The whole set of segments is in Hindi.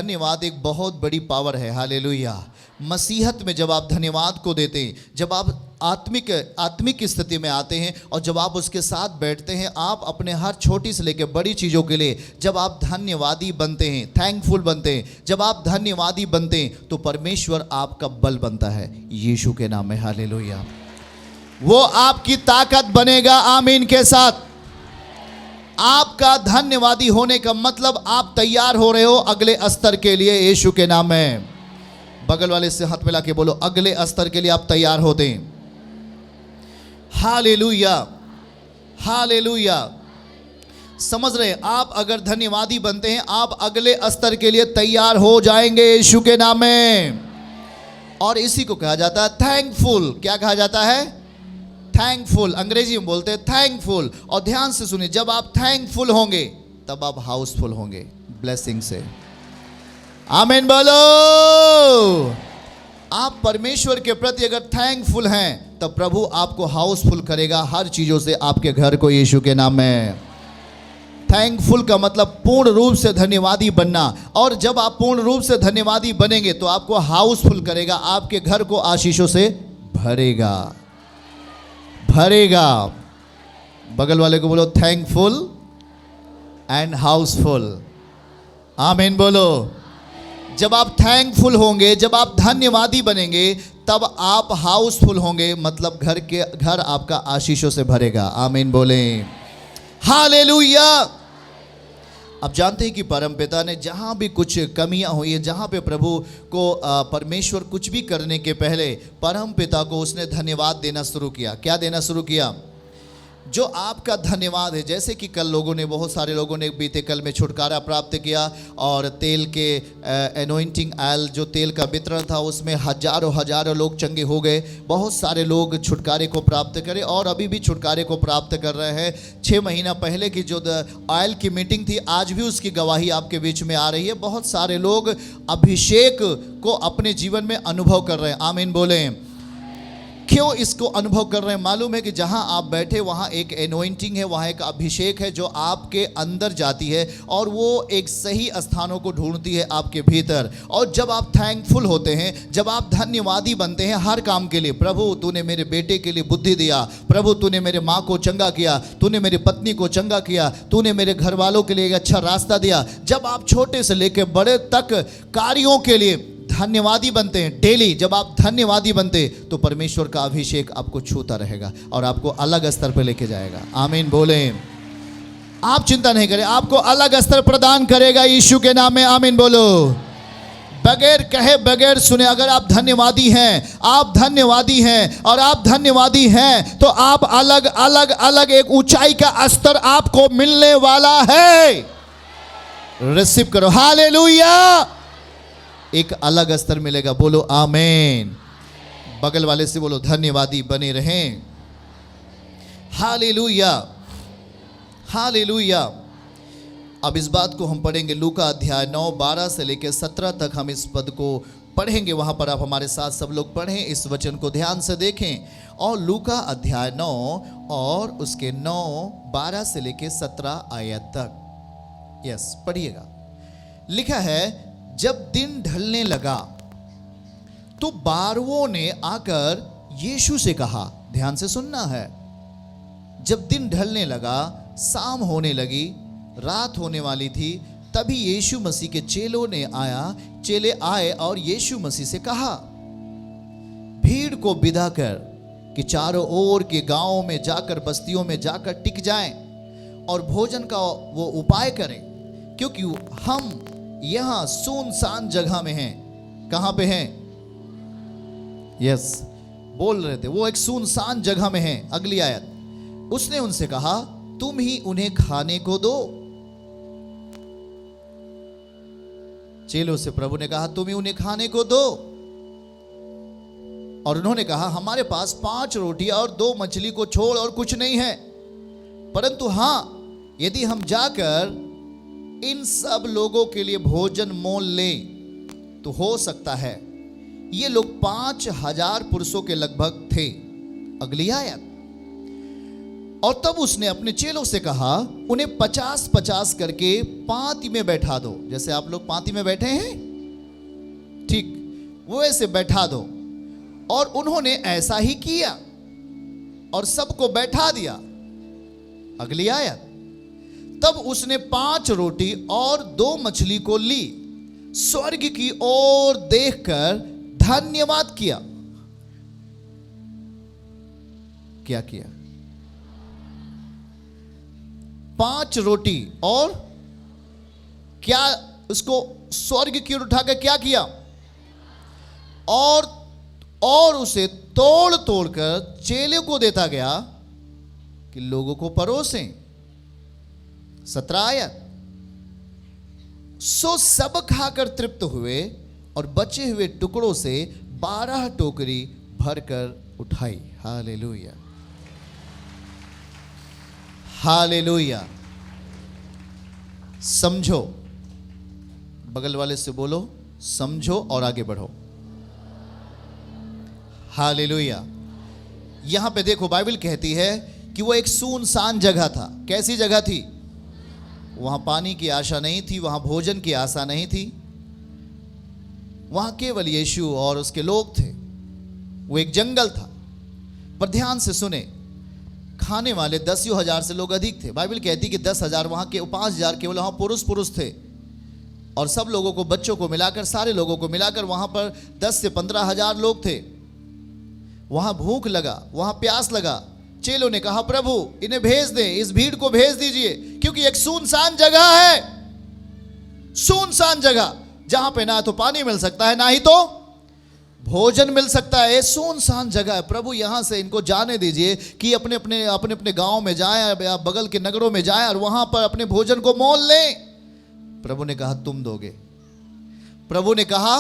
धन्यवाद एक बहुत बड़ी पावर है। हालेलुया। मसीहत में जब आप धन्यवाद को देते हैं, जब आप आत्मिक स्थिति में आते हैं और जब आप उसके साथ बैठते हैं, आप अपने हर छोटी से लेकर बड़ी चीज़ों के लिए जब आप धन्यवादी बनते हैं, थैंकफुल बनते हैं, जब आप धन्यवादी बनते हैं तो परमेश्वर आपका बल बनता है यीशु के नाम में। हालेलुया। वो आपकी ताकत बनेगा। आमीन के साथ। आपका धन्यवादी होने का मतलब आप तैयार हो रहे हो अगले स्तर के लिए यीशु के नाम में। बगल वाले से हाथ मिला के बोलो, अगले स्तर के लिए आप तैयार होते हैं। Hallelujah, hallelujah. समझ रहे हैं? आप अगर धन्यवादी बनते हैं, आप अगले स्तर के लिए तैयार हो जाएंगे यीशु के नाम में। और इसी को कहा जाता है थैंकफुल। क्या कहा जाता है? थैंकफुल। अंग्रेजी में बोलते हैं थैंकफुल। और ध्यान से सुनिए, जब आप थैंकफुल होंगे तब आप हाउसफुल होंगे ब्लेसिंग से। आमीन बोलो। आप परमेश्वर के प्रति अगर थैंकफुल हैं तब प्रभु आपको हाउसफुल करेगा हर चीजों से, आपके घर को यीशु के नाम में। थैंकफुल का मतलब पूर्ण रूप से धन्यवादी बनना। और जब आप पूर्ण रूप से धन्यवादी बनेंगे तो आपको हाउसफुल करेगा, आपके घर को आशीषों से भरेगा, भरेगा। बगल वाले को बोलो थैंकफुल एंड हाउसफुल। आमीन बोलो। जब आप थैंकफुल होंगे, जब आप धन्यवादी बनेंगे तब आप हाउसफुल होंगे, मतलब घर आपका आशीषों से भरेगा। आमीन बोले। हालेलुया। अब जानते हैं कि परमपिता ने जहाँ भी कुछ कमियां हुई है, जहाँ पे प्रभु को परमेश्वर कुछ भी करने के पहले परमपिता को उसने धन्यवाद देना शुरू किया। क्या देना शुरू किया? जो आपका धन्यवाद है। जैसे कि कल बहुत सारे लोगों ने बीते कल में छुटकारा प्राप्त किया और तेल के एनोइंटिंग ऑयल, जो तेल का वितरण था, उसमें हजारों लोग चंगे हो गए। बहुत सारे लोग छुटकारे को प्राप्त करे और अभी भी छुटकारे को प्राप्त कर रहे हैं। 6 महीना पहले की जो ऑयल की मीटिंग थी, आज भी उसकी गवाही आपके बीच में आ रही है। बहुत सारे लोग अभिषेक को अपने जीवन में अनुभव कर रहे हैं। आमीन बोले। क्यों इसको अनुभव कर रहे हैं? मालूम है कि जहां आप बैठे वहां एक एनोइंटिंग है, वहां एक अभिषेक है जो आपके अंदर जाती है और वो एक सही स्थानों को ढूंढती है आपके भीतर। और जब आप थैंकफुल होते हैं, जब आप धन्यवादी बनते हैं हर काम के लिए, प्रभु तूने मेरे बेटे के लिए बुद्धि दिया, प्रभु तूने मेरे माँ को चंगा किया, तूने मेरी पत्नी को चंगा किया, तूने मेरे घर वालों के लिए एक अच्छा रास्ता दिया। जब आप छोटे से लेकर बड़े तक कार्यों के लिए धन्यवादी बनते हैं डेली, जब आप धन्यवादी बनते तो परमेश्वर का अभिषेक आपको छूता रहेगा और आपको अलग स्तर पर लेके जाएगा। आमीन बोले। आप चिंता नहीं करें, आपको अलग स्तर प्रदान करेगा यीशु के नाम में। आमीन बोलो। बगैर कहे, बगैर सुने, अगर आप धन्यवादी हैं, आप धन्यवादी हैं और आप धन्यवादी हैं तो आप अलग अलग अलग एक ऊंचाई का स्तर आपको मिलने वाला है। रिसीव करो। हालेलुया। एक अलग स्तर मिलेगा। बोलो आमीन। बगल वाले से बोलो धन्यवादी बने रहें। Hallelujah, hallelujah. अब इस बात को हम पढ़ेंगे लूका अध्याय 9, 12 से लेकर 17 तक हम इस पद को पढ़ेंगे। वहां पर आप हमारे साथ सब लोग पढ़ें, इस वचन को ध्यान से देखें। और लूका अध्याय 9 और उसके 9, 12 से लेकर 17 आयत तक। यस, पढ़िएगा। लिखा है, जब दिन ढलने लगा तो बारवों ने आकर यीशु से कहा। ध्यान से सुनना है। जब दिन ढलने लगा, शाम होने लगी, रात होने वाली थी, तभी यीशु मसीह के चेले आए और यीशु मसीह से कहा, भीड़ को विदा कर कि चारों ओर के गांवों में जाकर, बस्तियों में जाकर टिक जाएं और भोजन का वो उपाय करें, क्योंकि हम यहां सुनसान जगह में हैं। कहां पे हैं? यस, बोल रहे थे, वो एक सुनसान जगह में हैं। अगली आयत, उसने उनसे कहा, तुम ही उन्हें खाने को दो। चेलों से प्रभु ने कहा, तुम ही उन्हें खाने को दो। और उन्होंने कहा, हमारे पास 5 रोटियां और 2 मछली को छोड़ और कुछ नहीं है, परंतु हां, यदि हम जाकर इन सब लोगों के लिए भोजन मोल लें तो हो सकता है। ये लोग 5000 पुरुषों के लगभग थे। अगली आयत, और तब उसने अपने चेलों से कहा, उन्हें 50-50 करके पांति में बैठा दो। जैसे आप लोग पांति में बैठे हैं, ठीक वो ऐसे बैठा दो। और उन्होंने ऐसा ही किया और सबको बैठा दिया। अगली आयत, तब उसने 5 रोटी और 2 मछली को ली, स्वर्ग की ओर देखकर धन्यवाद किया। क्या किया? 5 रोटी और क्या, उसको स्वर्ग की ओर उठाकर क्या किया? और उसे तोड़ तोड़ कर चेले को देता गया कि लोगों को परोसें। 17 आयत, सो सब खाकर तृप्त हुए और बचे हुए टुकड़ों से 12 टोकरी भरकर उठाई। Hallelujah, hallelujah. समझो, बगल वाले से बोलो समझो और आगे बढ़ो। हालेलुया। यहां पे देखो, बाइबल कहती है कि वो एक सुनसान जगह था। कैसी जगह थी? वहां पानी की आशा नहीं थी, वहां भोजन की आशा नहीं थी, वहां केवल यीशु और उसके लोग थे। वो एक जंगल था। पर ध्यान से सुने, खाने वाले 10,000 से लोग अधिक थे। बाइबल कहती कि 10,000 वहां के, 5,000 केवल वहां पुरुष थे, और सब लोगों को, बच्चों को मिलाकर, सारे लोगों को मिलाकर वहां पर 10 से 15,000 लोग थे। वहां भूख लगा, वहां प्यास लगा। चेलों ने कहा, प्रभु इन्हें भेज दें, इस भीड़ को भेज दीजिए, क्योंकि एक सुनसान जगह है, सुनसान जगह जहां पे ना तो पानी मिल सकता है, ना ही तो भोजन मिल सकता है। सुनसान जगह है। प्रभु यहां से इनको जाने दीजिए कि अपने अपने गांव में जाएं या बगल के नगरों में जाएं और वहां पर अपने भोजन को मोल लें। प्रभु ने कहा, तुम दोगे। प्रभु ने कहा,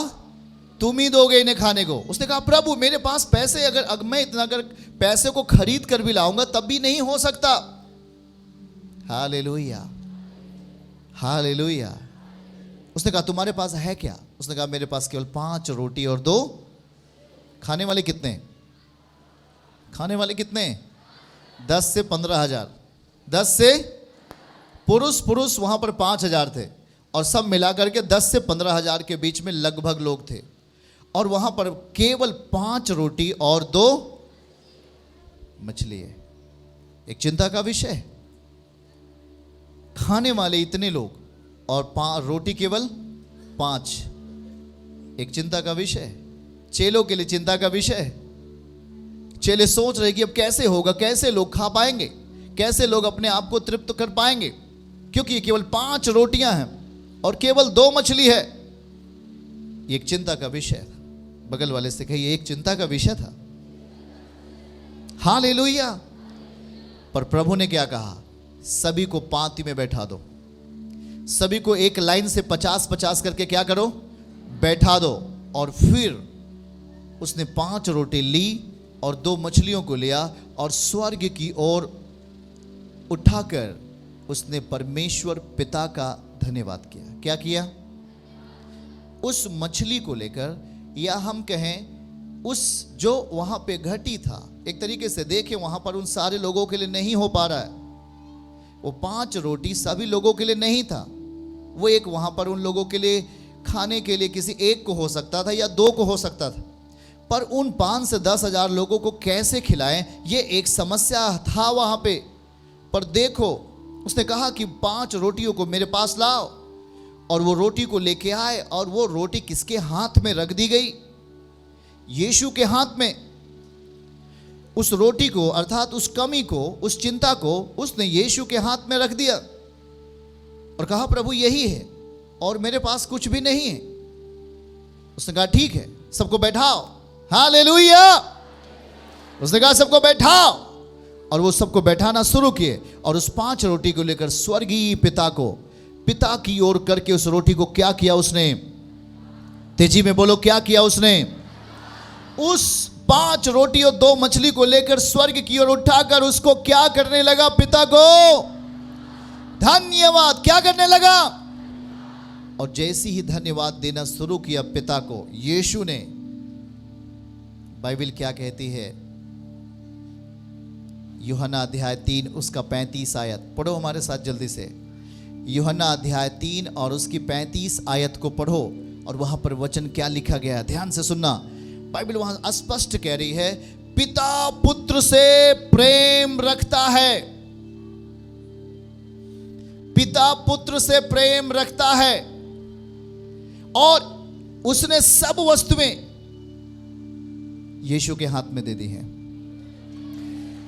तुम ही दोगे इन्हें खाने को। उसने कहा, प्रभु मेरे पास पैसे, अगर मैं इतना अगर पैसे को खरीद कर भी लाऊंगा तब भी नहीं हो सकता। Hallelujah, hallelujah. उसने कहा, तुम्हारे पास है क्या? उसने कहा, मेरे पास केवल 5 रोटी और 2। खाने वाले कितने? खाने वाले कितने? 10 से 15,000। 10 से पुरुष वहां पर 5,000 थे, और सब मिलाकर के 10 से 15,000 के बीच में लगभग लोग थे। और वहां पर केवल 5 रोटी और 2 मछली है। एक चिंता का विषय है। खाने वाले इतने लोग और रोटी केवल 5। एक चिंता का विषय है। चेलों के लिए चिंता का विषय है। चेले सोच रहे कि अब कैसे होगा, कैसे लोग खा पाएंगे, कैसे लोग अपने आप को तृप्त कर पाएंगे, क्योंकि केवल 5 रोटियां हैं और केवल 2 मछली है। ये एक चिंता का विषय था। बगल वाले से कहिए, एक चिंता का विषय था। हालेलुया। पर प्रभु ने क्या कहा? सभी को पांति में बैठा दो, सभी को एक लाइन से 50-50 करके क्या करो? बैठा दो। और फिर उसने 5 रोटी ली और 2 मछलियों को लिया और स्वर्ग की ओर उठाकर उसने परमेश्वर पिता का धन्यवाद किया। क्या किया? उस मछली को लेकर, या हम कहें उस जो वहां पे घटी था, एक तरीके से देखें वहां पर उन सारे लोगों के लिए नहीं हो पा रहा है। वो 5 रोटी सभी लोगों के लिए नहीं था। वो एक वहां पर उन लोगों के लिए खाने के लिए किसी एक को हो सकता था या 2 को हो सकता था, पर उन 5 से 10,000 लोगों को कैसे खिलाएं, ये एक समस्या था वहां पे। पर देखो, उसने कहा कि 5 रोटियों को मेरे पास लाओ, और वो रोटी को लेके आए, और वो रोटी किसके हाथ में रख दी गई? यीशु के हाथ में। उस रोटी को, अर्थात उस कमी को, उस चिंता को उसने यीशु के हाथ में रख दिया और कहा, प्रभु यही है और मेरे पास कुछ भी नहीं है। उसने कहा, ठीक है, सबको बैठाओ। हालेलुया। उसने कहा, सबको बैठाओ, और वो सबको बैठाना शुरू किए। और उस 5 रोटी को लेकर स्वर्गीय पिता की ओर करके उस रोटी को क्या किया उसने? तेजी में बोलो, क्या किया उसने? उस 5 रोटी और 2 मछली को लेकर स्वर्ग की ओर उठाकर उसको क्या करने लगा? पिता को धन्यवाद। क्या करने लगा? और जैसे ही धन्यवाद देना शुरू किया पिता को, यीशु ने, बाइबल क्या कहती है? यूहन्ना अध्याय 3 उसका 35 आयत पढ़ो हमारे साथ जल्दी से। यूहन्ना अध्याय 3 और उसकी 35 आयत को पढ़ो और वहां पर वचन क्या लिखा गया है, ध्यान से सुनना। बाइबल वहां स्पष्ट कह रही है, पिता पुत्र से प्रेम रखता है, पिता पुत्र से प्रेम रखता है और उसने सब वस्तुएं यीशु के हाथ में दे दी हैं।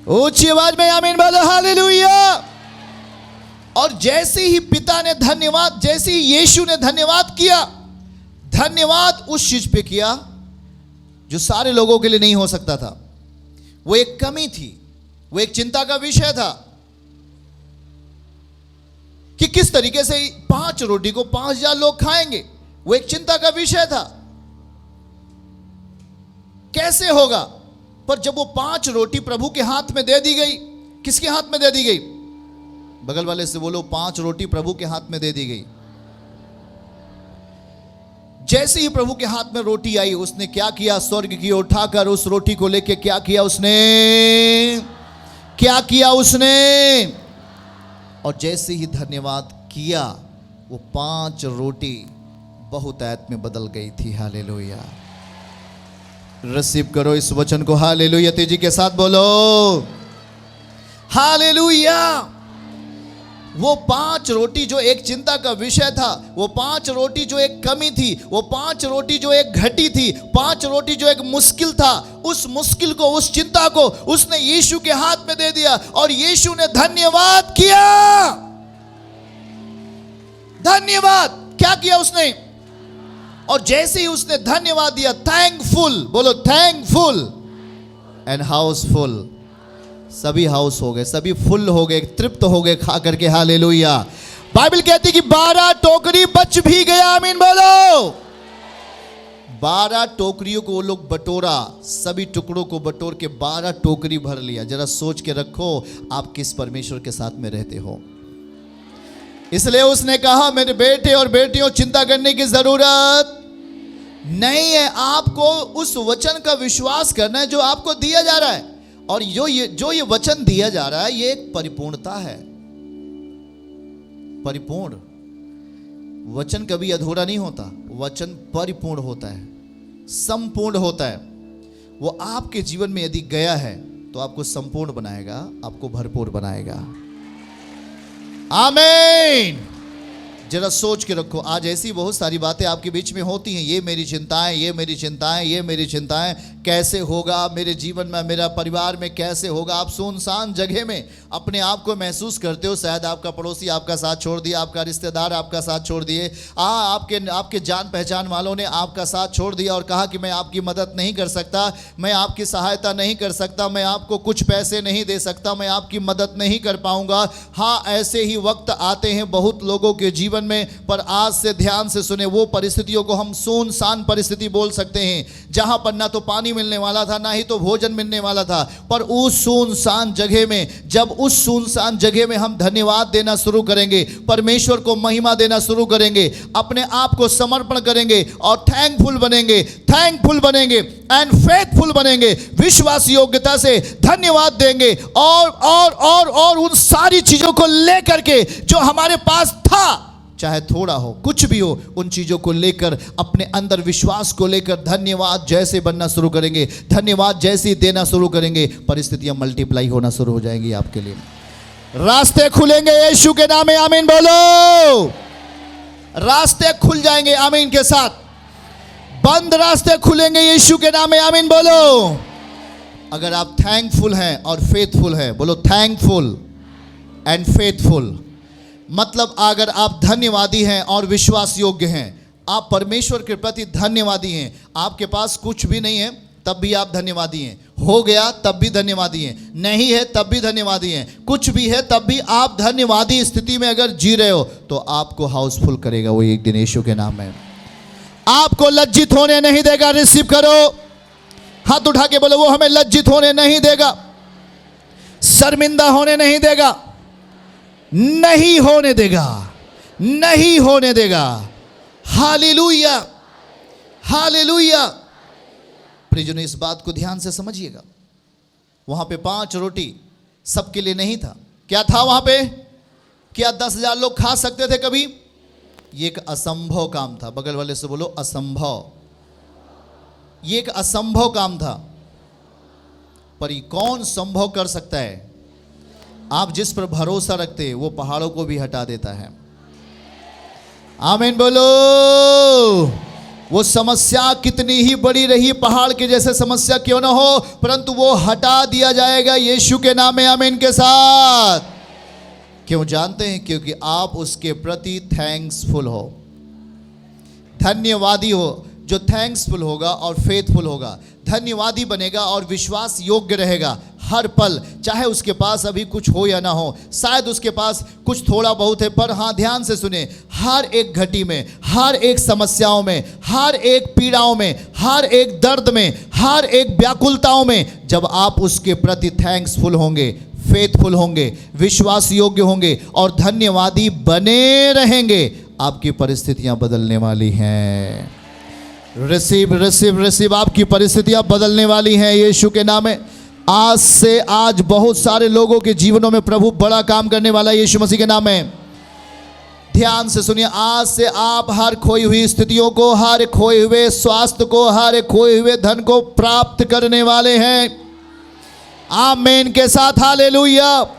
ऊंची आवाज में आमीन बोलो, हालेलुया। और जैसे ही पिता ने धन्यवाद, जैसे ही यीशु ने धन्यवाद किया, धन्यवाद उस चीज पे किया जो सारे लोगों के लिए नहीं हो सकता था। वो एक कमी थी, वो एक चिंता का विषय था कि किस तरीके से 5 रोटी को 5000 लोग खाएंगे। वो एक चिंता का विषय था, कैसे होगा। पर जब वो 5 रोटी प्रभु के हाथ में दे दी गई, किसके हाथ में दे दी गई? बगल वाले से बोलो, 5 रोटी प्रभु के हाथ में दे दी गई। जैसे ही प्रभु के हाथ में रोटी आई, उसने क्या किया? स्वर्ग की ओर उठाकर उस रोटी को लेके क्या किया उसने? क्या किया उसने? और जैसे ही धन्यवाद किया, वो 5 रोटी बहुतायत में बदल गई थी। हालेलुया। रिसीव करो इस वचन को, हालेलुया। तेजी के साथ बोलो, हालेलुया। वो 5 रोटी जो एक चिंता का विषय था, वो 5 रोटी जो एक कमी थी, वो 5 रोटी जो एक घटी थी, 5 रोटी जो एक मुश्किल था, उस मुश्किल को, उस चिंता को उसने यीशु के हाथ में दे दिया और यीशु ने धन्यवाद किया। धन्यवाद क्या किया उसने? और जैसे ही उसने धन्यवाद दिया, थैंकफुल, बोलो थैंकफुल एंड हाउसफुल, सभी हाउस हो गए, सभी फुल हो गए, तृप्त हो गए खा करके। हालेलुया। बाइबल कहती कि 12 टोकरी बच भी गया। आमीन बोलो। 12 टोकरियों को वो लोग बटोरा, सभी टुकड़ों को बटोर के 12 टोकरी भर लिया। जरा सोच के रखो आप किस परमेश्वर के साथ में रहते हो। इसलिए उसने कहा, मेरे बेटे और बेटियों, चिंता करने की जरूरत नहीं है। आपको उस वचन का विश्वास करना है जो आपको दिया जा रहा है। और जो ये वचन दिया जा रहा है, ये एक परिपूर्णता है। परिपूर्ण वचन कभी अधूरा नहीं होता, वचन परिपूर्ण होता है, संपूर्ण होता है। वो आपके जीवन में यदि गया है तो आपको संपूर्ण बनाएगा, आपको भरपूर बनाएगा। आमीन। जरा सोच के रखो, आज ऐसी बहुत सारी बातें आपके बीच में होती हैं। ये मेरी चिंताएं, ये मेरी चिंताएं, ये मेरी चिंताएं, कैसे होगा मेरे जीवन में, मेरा परिवार में कैसे होगा। आप सुनसान जगह में अपने आप को महसूस करते हो। शायद आपका पड़ोसी आपका साथ छोड़ दिया, आपका रिश्तेदार आपका साथ छोड़ दिए, आपके जान पहचान वालों ने आपका साथ छोड़ दिया और कहा कि मैं आपकी मदद नहीं कर सकता, मैं आपकी सहायता नहीं कर सकता, मैं आपको कुछ पैसे नहीं दे सकता, मैं आपकी मदद नहीं कर पाऊंगा। हाँ, ऐसे ही वक्त आते हैं बहुत लोगों के जीवन में। पर आज से ध्यान से सुने, वो परिस्थितियों को हम सुनसान परिस्थिति बोल सकते हैं, जहां पर ना तो पानी मिलने वाला था, ना ही तो भोजन मिलने वाला था। पर उस सुनसान जगह में, जब उस सुनसान जगह में हम धन्यवाद देना शुरू करेंगे, परमेश्वर को महिमा देना शुरू करेंगे, अपने आप को समर्पण करेंगे और थैंकफुल बनेंगे एंड फेथफुल बनेंगे, विश्वास योग्यता से धन्यवाद देंगे और उन सारी चीजों को लेकर के जो हमारे पास था, चाहे थोड़ा हो, कुछ भी हो, उन चीजों को लेकर, अपने अंदर विश्वास को लेकर धन्यवाद जैसे बनना शुरू करेंगे, धन्यवाद जैसे देना शुरू करेंगे, परिस्थितियां मल्टीप्लाई होना शुरू हो जाएंगी आपके लिए। रास्ते खुलेंगे यीशु के नाम में। आमीन बोलो। रास्ते खुल जाएंगे आमीन के साथ। बंद रास्ते खुलेंगे यीशु के नाम में। आमीन बोलो। अगर आप थैंकफुल हैं और फेथफुल हैं, बोलो थैंकफुल एंड फेथफुल। मतलब अगर आप धन्यवादी हैं और विश्वास योग्य हैं, आप परमेश्वर के प्रति धन्यवादी हैं। आपके पास कुछ भी नहीं है तब भी आप धन्यवादी हैं, हो गया तब भी धन्यवादी हैं, नहीं है तब भी धन्यवादी हैं, कुछ भी है तब भी आप धन्यवादी स्थिति में अगर जी रहे हो तो आपको हाउसफुल करेगा वो एक दिन यीशु के नाम में। आपको लज्जित होने नहीं देगा। रिसीव करो, हाथ उठा के बोलो, वो हमें लज्जित होने नहीं देगा, शर्मिंदा होने नहीं देगा, नहीं होने देगा, नहीं होने देगा। Hallelujah, hallelujah. प्रियजनों, इस बात को ध्यान से समझिएगा। वहां पे 5 रोटी सबके लिए नहीं था। क्या था वहां पे? क्या 10,000 लोग खा सकते थे कभी? ये एक असंभव काम था। बगल वाले से बोलो असंभव। ये एक असंभव काम था, पर ये कौन संभव कर सकता है? आप जिस पर भरोसा रखते हैं वो पहाड़ों को भी हटा देता है। आमीन बोलो। वो समस्या कितनी ही बड़ी रही, पहाड़ के जैसे समस्या क्यों ना हो, परंतु वो हटा दिया जाएगा यीशु के नाम में। आमीन के साथ। क्यों जानते हैं? क्योंकि आप उसके प्रति थैंक्सफुल हो, धन्यवादी हो। जो थैंक्सफुल होगा और फेथफुल होगा, धन्यवादी बनेगा और विश्वास योग्य रहेगा हर पल, चाहे उसके पास अभी कुछ हो या ना हो। शायद उसके पास कुछ थोड़ा बहुत है, पर हाँ, ध्यान से सुने, हर एक घटी में, हर एक समस्याओं में, हर एक पीड़ाओं में, हर एक दर्द में, हर एक व्याकुलताओं में, जब आप उसके प्रति थैंक्सफुल होंगे, फेथफुल होंगे, विश्वास योग्य होंगे और धन्यवादी बने रहेंगे, आपकी परिस्थितियां बदलने वाली हैं। Receive receive receive. आपकी परिस्थितियां बदलने वाली हैं यीशु के नाम में। आज से आज बहुत सारे लोगों के जीवनों में प्रभु बड़ा काम करने वाला है यीशु मसीह के नाम में। ध्यान से सुनिए, आज से आप हर खोई हुई स्थितियों को, हर खोए हुए स्वास्थ्य को, हर खोए हुए धन को प्राप्त करने वाले हैं। आमीन के साथ हालेलुया।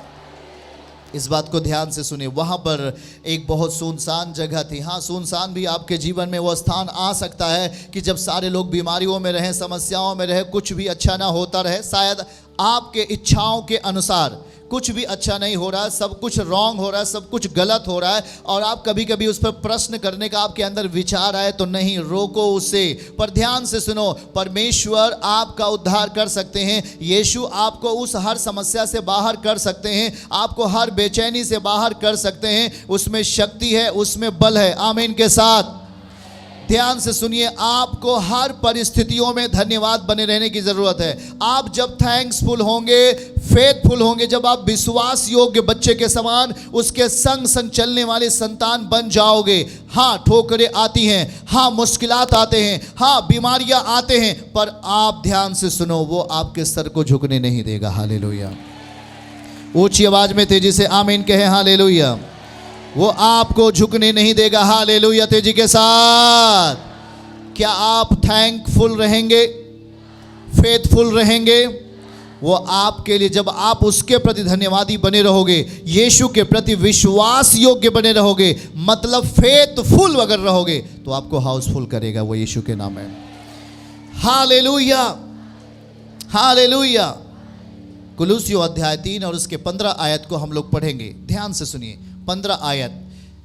इस बात को ध्यान से सुनिए। वहाँ पर एक बहुत सुनसान जगह थी। हाँ, सुनसान भी आपके जीवन में वो स्थान आ सकता है कि जब सारे लोग बीमारियों में रहें, समस्याओं में रहे, कुछ भी अच्छा ना होता रहे, शायद आपके इच्छाओं के अनुसार कुछ भी अच्छा नहीं हो रहा है, सब कुछ रॉन्ग हो रहा है, सब कुछ गलत हो रहा है, और आप कभी कभी उस पर प्रश्न करने का आपके अंदर विचार आए तो नहीं, रोको उसे। पर ध्यान से सुनो, परमेश्वर आपका उद्धार कर सकते हैं। यीशु आपको उस हर समस्या से बाहर कर सकते हैं, आपको हर बेचैनी से बाहर कर सकते हैं। उसमें शक्ति है, उसमें बल है। आमीन के साथ। ध्यान से सुनिए, आपको हर परिस्थितियों में धन्यवाद बने रहने की जरूरत है। आप जब थैंक्सफुल होंगे, फेथफुल होंगे, जब आप विश्वास योग्य बच्चे के समान उसके संग संग चलने वाले संतान बन जाओगे। हाँ, ठोकरें आती हैं, हाँ, मुश्किलात आते हैं, हाँ, बीमारियां आते हैं, पर आप ध्यान से सुनो, वो आपके सर को झुकने नहीं देगा। हालेलुया। ऊंची आवाज में तेजी से आमीन कहें। हालेलुया। वो आपको झुकने नहीं देगा। हालेलुया। तेजी के साथ। क्या आप थैंकफुल रहेंगे, फेथफुल रहेंगे? वो आपके लिए, जब आप उसके प्रति धन्यवादी बने रहोगे, यीशु के प्रति विश्वास योग्य बने रहोगे, मतलब फेथफुल अगर रहोगे, तो आपको हाउसफुल करेगा वो यीशु के नाम है। हालेलुया। हालेलुया। कुलुसियों अध्याय 3 और उसके 15 आयत को हम लोग पढ़ेंगे। ध्यान से सुनिए। 15 आयत,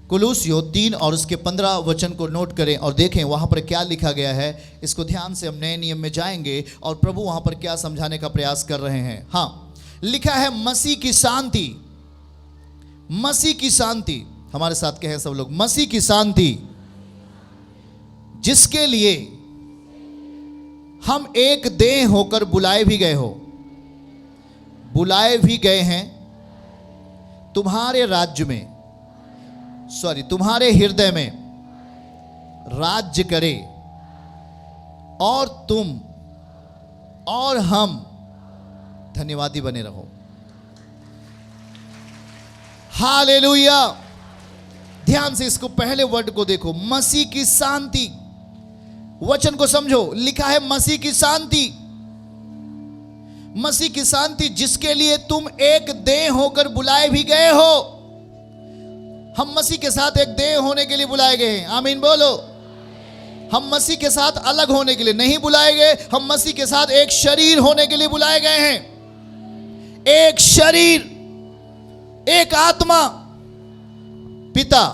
कुलुसियों 3 और उसके 15 वचन को नोट करें और देखें वहाँ पर क्या लिखा गया है। इसको ध्यान से हम नए नियम में जाएंगे और प्रभु वहाँ पर क्या समझाने का प्रयास कर रहे हैं। हाँ, लिखा है मसीह की शांति। मसीह की शांति, हमारे साथ कहें सब लोग, मसीह की शांति, जिसके लिए हम एक देह होकर बुलाए भी गए हो, बुलाए भी गए हैं, तुम्हारे राज्य में, तुम्हारे हृदय में राज्य करे, और तुम और हम धन्यवादी बने रहो। हालेलुया। ध्यान से इसको, पहले वर्ड को देखो, मसीह की शांति। वचन को समझो, लिखा है मसीह की शांति। मसीह की शांति, जिसके लिए तुम एक देह होकर बुलाए भी गए हो। हम मसीह के साथ एक देह होने के लिए बुलाए गए हैं। आमीन बोलो। हम मसीह के साथ अलग होने के लिए नहीं बुलाए गए, हम मसीह के साथ एक शरीर होने के लिए बुलाए गए हैं। एक शरीर, एक आत्मा, पिता,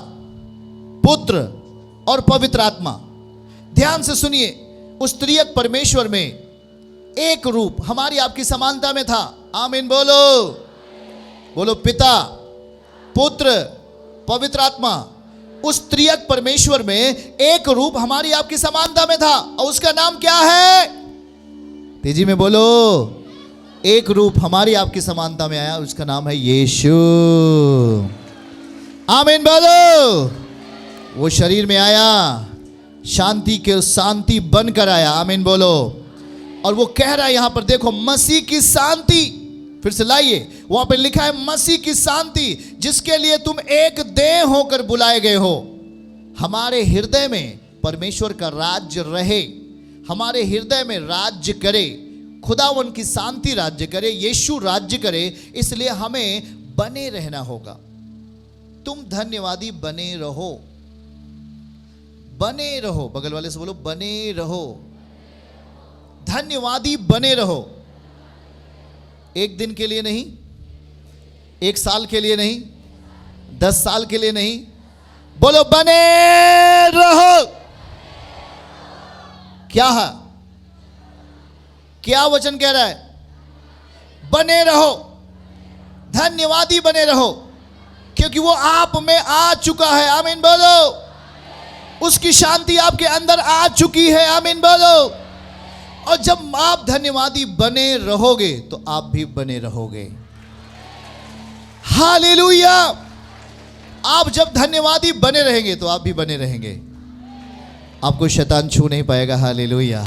पुत्र और पवित्र आत्मा। ध्यान से सुनिए, उस त्रिएक परमेश्वर में एक रूप हमारी आपकी समानता में था। आमीन बोलो। बोलो, पिता, पुत्र, पवित्र आत्मा। उस त्रिएक परमेश्वर में एक रूप हमारी आपकी समानता में था, और उसका नाम क्या है? तेजी में बोलो। एक रूप हमारी आपकी समानता में आया, उसका नाम है यीशु। आमीन बोलो। वो शरीर में आया, शांति के शांति बनकर आया। आमीन बोलो। और वो कह रहा है यहां पर, देखो, मसीह की शांति फिर से लाइए, वहां पर लिखा है मसीह की शांति जिसके लिए तुम एक देह होकर बुलाए गए हो। हमारे हृदय में परमेश्वर का राज्य रहे, हमारे हृदय में राज्य करे, खुदावन की शांति राज्य करे, यीशु राज्य करे, इसलिए हमें बने रहना होगा। तुम धन्यवादी बने रहो, बने रहो। बगल वाले से बोलो बने रहो, धन्यवादी बने रहो। एक दिन के लिए नहीं, एक साल के लिए नहीं, 10 साल के लिए नहीं, बोलो बने रहो। क्या है, क्या वचन कह रहा है? बने रहो, धन्यवादी बने रहो, क्योंकि वो आप में आ चुका है। आमीन बोलो। उसकी शांति आपके अंदर आ चुकी है। आमीन बोलो। और जब आप धन्यवादी बने रहोगे तो आप भी बने रहोगे। हालेलुया। आप जब धन्यवादी बने रहेंगे तो आप भी बने रहेंगे। आपको शैतान छू नहीं पाएगा। हालेलुया।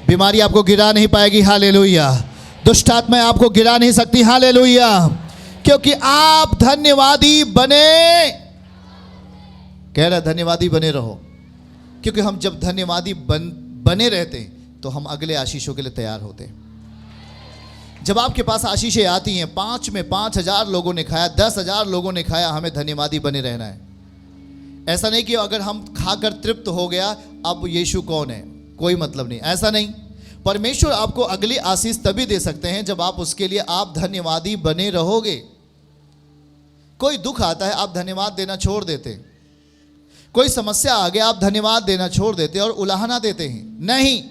बीमारी आपको गिरा नहीं पाएगी। हालेलुया। दुष्ट आत्माएं आपको गिरा नहीं सकती। हालेलुया। क्योंकि आप धन्यवादी बने, कह रहा धन्यवादी बने रहो, क्योंकि हम जब धन्यवादी बने रहते हैं तो हम अगले आशीषों के लिए तैयार होते हैं। जब आपके पास आशीषें आती हैं, 5 में 5,000 लोगों ने खाया, 10,000 लोगों ने खाया, हमें धन्यवादी बने रहना है। ऐसा नहीं कि अगर हम खाकर तृप्त हो गया अब यीशु कौन है, कोई मतलब नहीं, ऐसा नहीं। परमेश्वर आपको अगली आशीष तभी दे सकते हैं जब आप उसके लिए आप धन्यवादी बने रहोगे। कोई दुख आता है आप धन्यवाद देना छोड़ देते, कोई समस्या आ गया आप धन्यवाद देना छोड़ देते और उलाहना देते हैं। नहीं,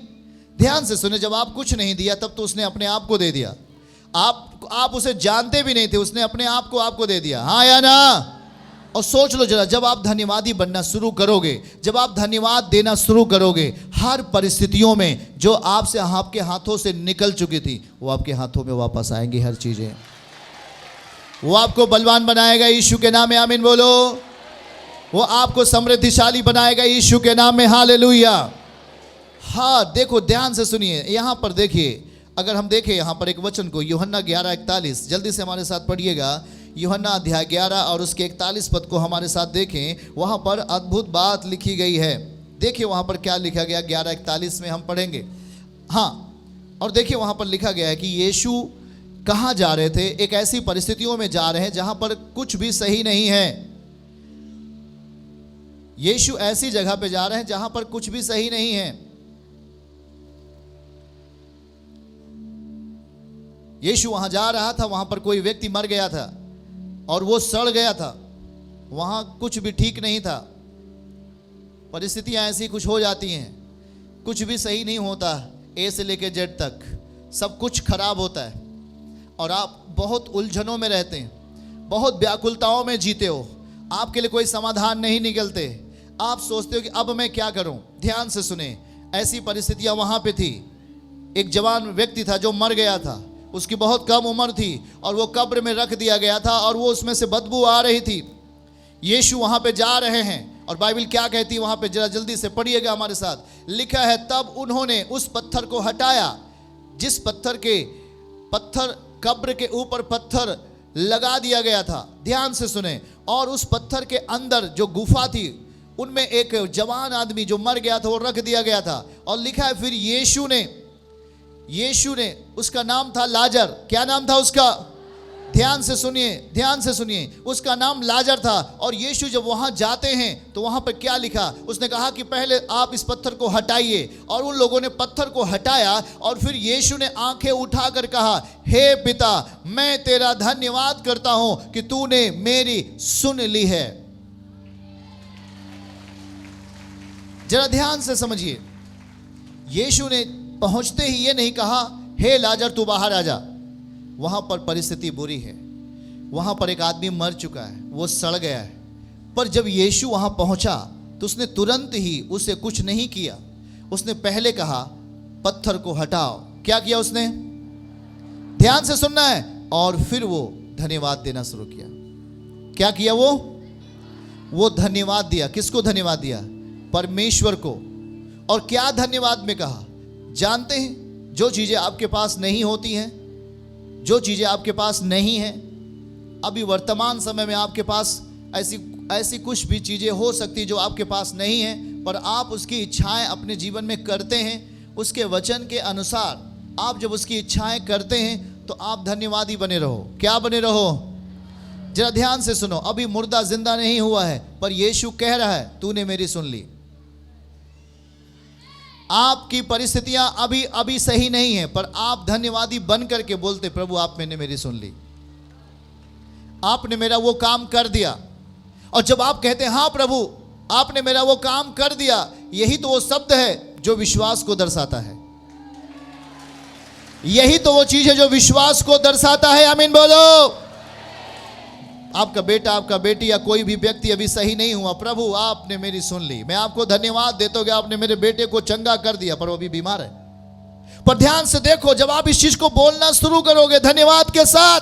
ध्यान से सुने, जब आप कुछ नहीं दिया तब तो उसने अपने आप को दे दिया। आप उसे जानते भी नहीं थे, उसने अपने आप को आपको दे दिया। हाँ या ना? और सोच लो जरा, जब आप धन्यवादी बनना शुरू करोगे, जब आप धन्यवाद देना शुरू करोगे, हर परिस्थितियों में जो आपसे आपके हाथों से निकल चुकी थी वो आपके हाथों में वापस आएंगी। हर चीजें वो आपको बलवान बनाएगा यीशु के नाम में। आमीन बोलो। वो आपको समृद्धिशाली बनाएगा यीशु के नाम में। हालेलुया। हाँ, देखो ध्यान से सुनिए, यहां पर देखिए, अगर हम देखें यहां पर एक वचन को, यूहन्ना 11:41, जल्दी से हमारे साथ पढ़िएगा। यूहन्ना अध्याय 11 और उसके 41 पद को हमारे साथ देखें। वहां पर अद्भुत बात लिखी गई है। देखिए वहां पर क्या लिखा गया, 11:41 में हम पढ़ेंगे। हाँ, और देखिए वहां पर लिखा गया है कि यीशु कहाँ जा रहे थे। एक ऐसी परिस्थितियों में जा रहे हैं जहां पर कुछ भी सही नहीं है। यीशु ऐसी जगह पे जा रहे हैं जहां पर कुछ भी सही नहीं है। यीशु वहां जा रहा था, वहां पर कोई व्यक्ति मर गया था और वो सड़ गया था, वहां कुछ भी ठीक नहीं था। परिस्थितियां ऐसी कुछ हो जाती हैं, कुछ भी सही नहीं होता, ए से लेकर जेड तक सब कुछ खराब होता है और आप बहुत उलझनों में रहते हैं, बहुत व्याकुलताओं में जीते हो, आपके लिए कोई समाधान नहीं निकलते। आप सोचते हो कि अब मैं क्या करूं। ध्यान से सुने, ऐसी परिस्थितियां वहां पे थी। एक जवान व्यक्ति था जो मर गया था, उसकी बहुत कम उम्र थी और वो कब्र में रख दिया गया था और वो उसमें से बदबू आ रही थी। यीशु वहां पे जा रहे हैं और बाइबल क्या कहती है वहां पे, जरा जल्दी से पढ़िएगा हमारे साथ। लिखा है, तब उन्होंने उस पत्थर को हटाया, जिस पत्थर कब्र के ऊपर पत्थर लगा दिया गया था। ध्यान से सुने, और उस पत्थर के अंदर जो गुफा थी उनमें एक जवान आदमी जो मर गया था वो रख दिया गया था। और लिखा है, फिर यीशु ने, उसका नाम था लाजर। क्या नाम था उसका? ध्यान से सुनिए, उसका नाम लाजर था। और यीशु जब वहां जाते हैं तो वहां पर क्या लिखा, उसने कहा कि पहले आप इस पत्थर को हटाइए। और उन लोगों ने पत्थर को हटाया और फिर यीशु ने आंखें उठाकर कहा, हे पिता, मैं तेरा धन्यवाद करता हूं कि तूने मेरी सुन ली है। जरा ध्यान से समझिए, यीशु ने पहुंचते ही ये नहीं कहा, हे लाजर तू बाहर आ जा। वहां पर परिस्थिति बुरी है, वहां पर एक आदमी मर चुका है, वो सड़ गया है। पर जब यीशु वहां पहुंचा तो उसने तुरंत ही उसे कुछ नहीं किया। उसने पहले कहा, पत्थर को हटाओ। क्या किया उसने? ध्यान से सुनना है। और फिर वो धन्यवाद देना शुरू किया। क्या किया वो धन्यवाद दिया। किसको धन्यवाद दिया? परमेश्वर को। और क्या धन्यवाद में कहा? जानते हैं, जो चीजें आपके पास नहीं होती हैं, जो चीज़ें आपके पास नहीं हैं, अभी वर्तमान समय में आपके पास ऐसी कुछ भी चीज़ें हो सकती जो आपके पास नहीं है, पर आप उसकी इच्छाएं अपने जीवन में करते हैं, उसके वचन के अनुसार आप जब उसकी इच्छाएं करते हैं तो आप धन्यवादी बने रहो। क्या बने रहो? जरा ध्यान से सुनो। अभी मुर्दा जिंदा नहीं हुआ है, पर यीशु कह रहा है तूने मेरी सुन ली। आपकी परिस्थितियां अभी सही नहीं है, पर आप धन्यवादी बन करके बोलते प्रभु आप मैंने मेरी सुन ली, आपने मेरा वो काम कर दिया। और जब आप कहते हैं हाँ प्रभु आपने मेरा वो काम कर दिया, यही तो वो शब्द है जो विश्वास को दर्शाता है। यही तो वो चीज है जो विश्वास को दर्शाता है। आमीन बोलो। आपका बेटा, आपका बेटी या कोई भी व्यक्ति अभी सही नहीं हुआ, प्रभु आपने मेरी सुन ली, मैं आपको धन्यवाद देता हूं कि आपने मेरे बेटे को चंगा कर दिया, पर वो अभी बीमार है। पर ध्यान से देखो, जब आप इस चीज को बोलना शुरू करोगे धन्यवाद के साथ,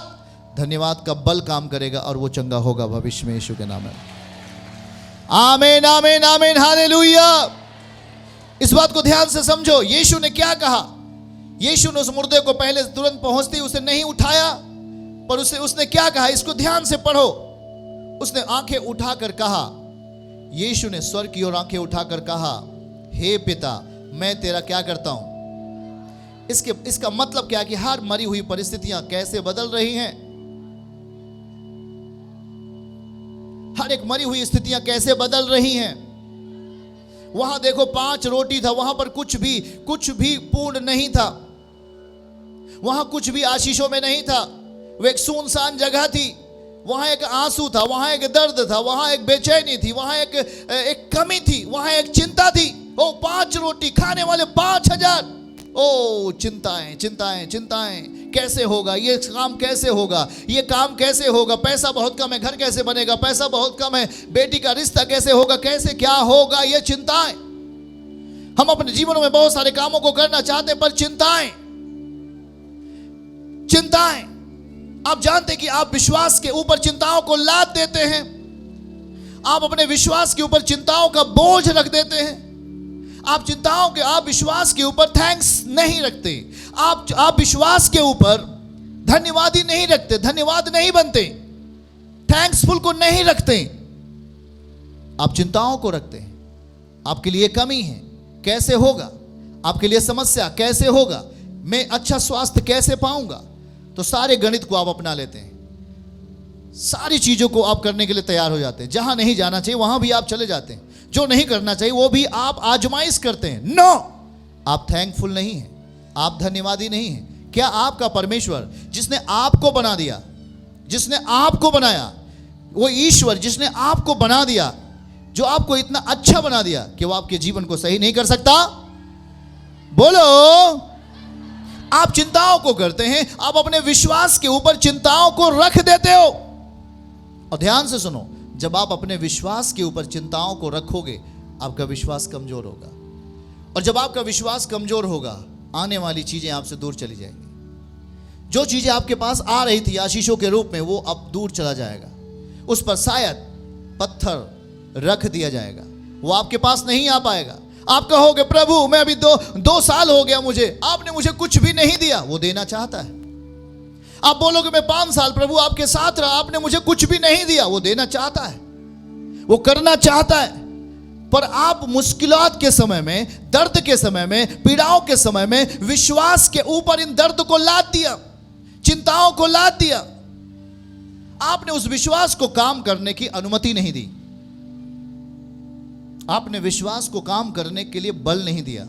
धन्यवाद का बल काम करेगा और वो चंगा होगा भविष्य में, यीशु के नाम में। आमीन आमीन आमीन हालेलुया। इस बात को ध्यान से समझो। यीशु ने क्या कहा? यीशु ने उस मुर्दे को पहले तुरंत पहुंचते ही उसे नहीं उठाया, पर उसने क्या कहा? इसको ध्यान से पढ़ो। उसने आंखें उठाकर कहा, यीशु ने स्वर्ग की ओर आंखें उठाकर कहा, हे पिता मैं तेरा क्या करता हूं। इसका मतलब क्या कि हर मरी हुई परिस्थितियां कैसे बदल रही हैं, हर एक मरी हुई स्थितियां कैसे बदल रही हैं। वहां देखो 5 रोटी था, वहां पर कुछ भी पूर्ण नहीं था, वहां कुछ भी आशीषों में नहीं था। वो एक सुनसान जगह थी, वहां एक आंसू था, वहां एक दर्द था, वहां एक बेचैनी थी, वहां एक कमी थी, वहां एक चिंता थी। ओ 5 रोटी खाने वाले 5000। ओ चिंताएं चिंताएं चिंताएं, कैसे होगा ये काम, कैसे होगा ये काम, कैसे होगा, पैसा बहुत कम है, घर कैसे बनेगा, पैसा बहुत कम है, बेटी का रिश्ता कैसे होगा, कैसे क्या होगा, ये चिंताएं। हम अपने जीवन में बहुत सारे कामों को करना चाहते हैं, पर चिंताएं। आप जानते हैं कि आप विश्वास के ऊपर चिंताओं को लाद देते हैं, आप अपने विश्वास के ऊपर चिंताओं का बोझ रख देते हैं। आप विश्वास के ऊपर थैंक्स नहीं रखते, आप विश्वास के ऊपर धन्यवादी नहीं रखते, धन्यवाद नहीं बनते, थैंक्सफुल को नहीं रखते, आप चिंताओं को रखते हैं। आपके लिए कमी है, कैसे होगा, आपके लिए समस्या कैसे होगा, मैं अच्छा स्वास्थ्य कैसे पाऊंगा, तो सारे गणित को आप अपना लेते हैं, सारी चीजों को आप करने के लिए तैयार हो जाते हैं। जहां नहीं जाना चाहिए वहां भी आप चले जाते हैं, जो नहीं करना चाहिए वो भी आप आजमाइश करते हैं। नो, आप थैंकफुल नहीं हैं, आप धन्यवादी नहीं हैं। क्या आपका परमेश्वर जिसने आपको बना दिया, जिसने आपको बनाया, वो ईश्वर जिसने आपको बना दिया, जो आपको इतना अच्छा बना दिया कि वो आपके जीवन को सही नहीं कर सकता? बोलो। आप चिंताओं को करते हैं, आप अपने विश्वास के ऊपर चिंताओं को रख देते हो। और ध्यान से सुनो, जब आप अपने विश्वास के ऊपर चिंताओं को रखोगे, आपका विश्वास कमजोर होगा, और जब आपका विश्वास कमजोर होगा, आने वाली चीजें आपसे दूर चली जाएंगी। जो चीजें आपके पास आ रही थी आशीषों के रूप में, वो अब दूर चला जाएगा। उस पर शायद पत्थर रख दिया जाएगा, वो आपके पास नहीं आ पाएगा। आप कहोगे प्रभु मैं अभी दो साल हो गया मुझे, आपने मुझे कुछ भी नहीं दिया, वो देना चाहता है। आप बोलोगे मैं 5 साल प्रभु आपके साथ रहा, आपने मुझे कुछ भी नहीं दिया, वो देना चाहता है, वो करना चाहता है। पर आप मुश्किलात के समय में, दर्द के समय में, पीड़ाओं के समय में विश्वास के ऊपर इन दर्द को लाद दिया, चिंताओं को लाद दिया। आपने उस विश्वास को काम करने की अनुमति नहीं दी, आपने विश्वास को काम करने के लिए बल नहीं दिया।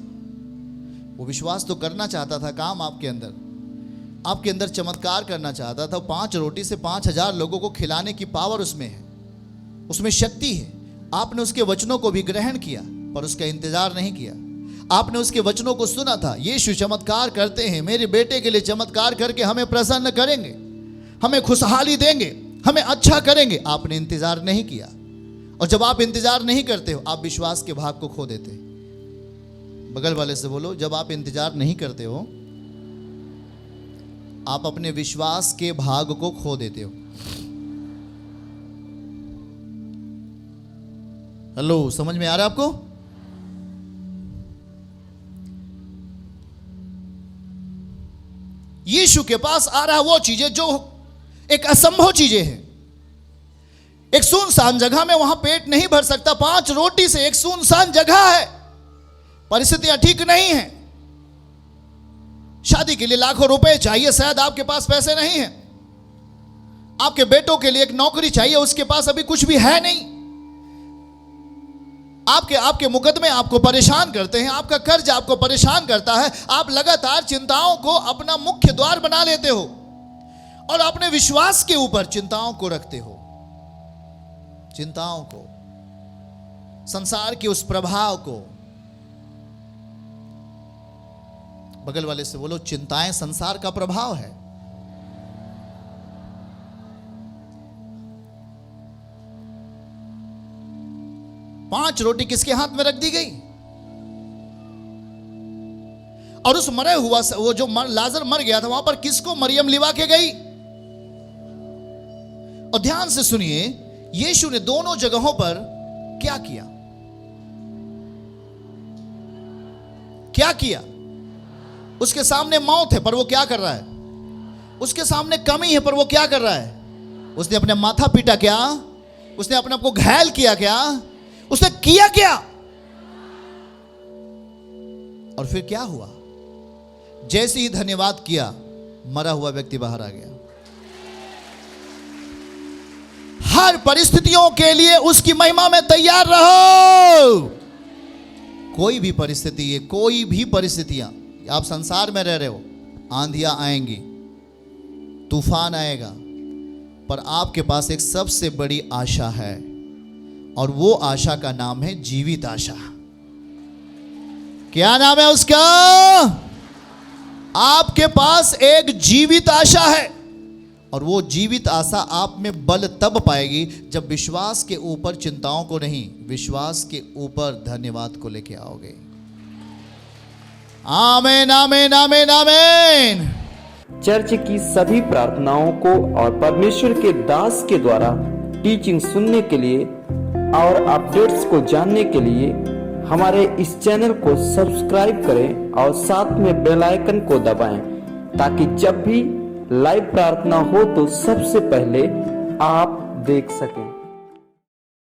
वो विश्वास तो करना चाहता था काम आपके अंदर चमत्कार करना चाहता था। 5 रोटी से 5000 लोगों को खिलाने की पावर उसमें है, उसमें शक्ति है। आपने उसके वचनों को भी ग्रहण किया, पर उसका इंतजार नहीं किया। आपने उसके वचनों को सुना था, यीशु चमत्कार करते हैं, मेरे बेटे के लिए चमत्कार करके हमें प्रसन्न करेंगे, हमें खुशहाली देंगे, हमें अच्छा करेंगे। आपने इंतजार नहीं किया, और जब आप इंतजार नहीं करते हो, आप विश्वास के भाग को खो देते हैं। बगल वाले से बोलो, जब आप इंतजार नहीं करते हो, आप अपने विश्वास के भाग को खो देते हो। हेलो, समझ में आ रहा है आपको? यीशु के पास आ रहा है वो चीजें जो एक असंभव चीजें हैं। एक सुनसान जगह में वहां पेट नहीं भर सकता, 5 रोटी से एक सुनसान जगह है, परिस्थितियां ठीक नहीं है, शादी के लिए लाखों रुपए चाहिए, शायद आपके पास पैसे नहीं है, आपके बेटों के लिए एक नौकरी चाहिए, उसके पास अभी कुछ भी है नहीं, आपके मुकदमे आपको परेशान करते हैं, आपका कर्ज आपको परेशान करता है, आप लगातार चिंताओं को अपना मुख्य द्वार बना लेते हो और अपने विश्वास के ऊपर चिंताओं को रखते हो, चिंताओं को, संसार के उस प्रभाव को। बगल वाले से बोलो, चिंताएं संसार का प्रभाव है। पांच रोटी किसके हाथ में रख दी गई? और उस मरे हुआ वो जो लाजर मर गया था, वहां पर किसको मरियम लिवा के गई? और ध्यान से सुनिए, यीशु ने दोनों जगहों पर क्या किया? क्या किया? उसके सामने मौत है पर वो क्या कर रहा है? उसके सामने कमी है पर वो क्या कर रहा है? उसने अपने माथा पीटा क्या? उसने अपने आप को घायल किया क्या? उसने किया क्या? और फिर क्या हुआ? जैसे ही धन्यवाद किया, मरा हुआ व्यक्ति बाहर आ गया। हर परिस्थितियों के लिए उसकी महिमा में तैयार रहो। कोई भी परिस्थिति है, कोई भी परिस्थितियां, आप संसार में रह रहे हो, आंधियां आएंगी, तूफान आएगा, पर आपके पास एक सबसे बड़ी आशा है और वो आशा का नाम है जीवित आशा। क्या नाम है उसका? आपके पास एक जीवित आशा है और वो जीवित आशा आप में बल तब पाएगी जब विश्वास के ऊपर चिंताओं को नहीं, विश्वास के ऊपर धन्यवाद को लेके आओगे। आमीन, आमीन, आमीन, आमीन। चर्च की सभी प्रार्थनाओं को और परमेश्वर के दास के द्वारा टीचिंग सुनने के लिए और अपडेट्स को जानने के लिए हमारे इस चैनल को सब्सक्राइब करें और साथ में बेल आइकन को दबाएं, ताकि जब भी लाइव प्रार्थना हो तो सबसे पहले आप देख सकें।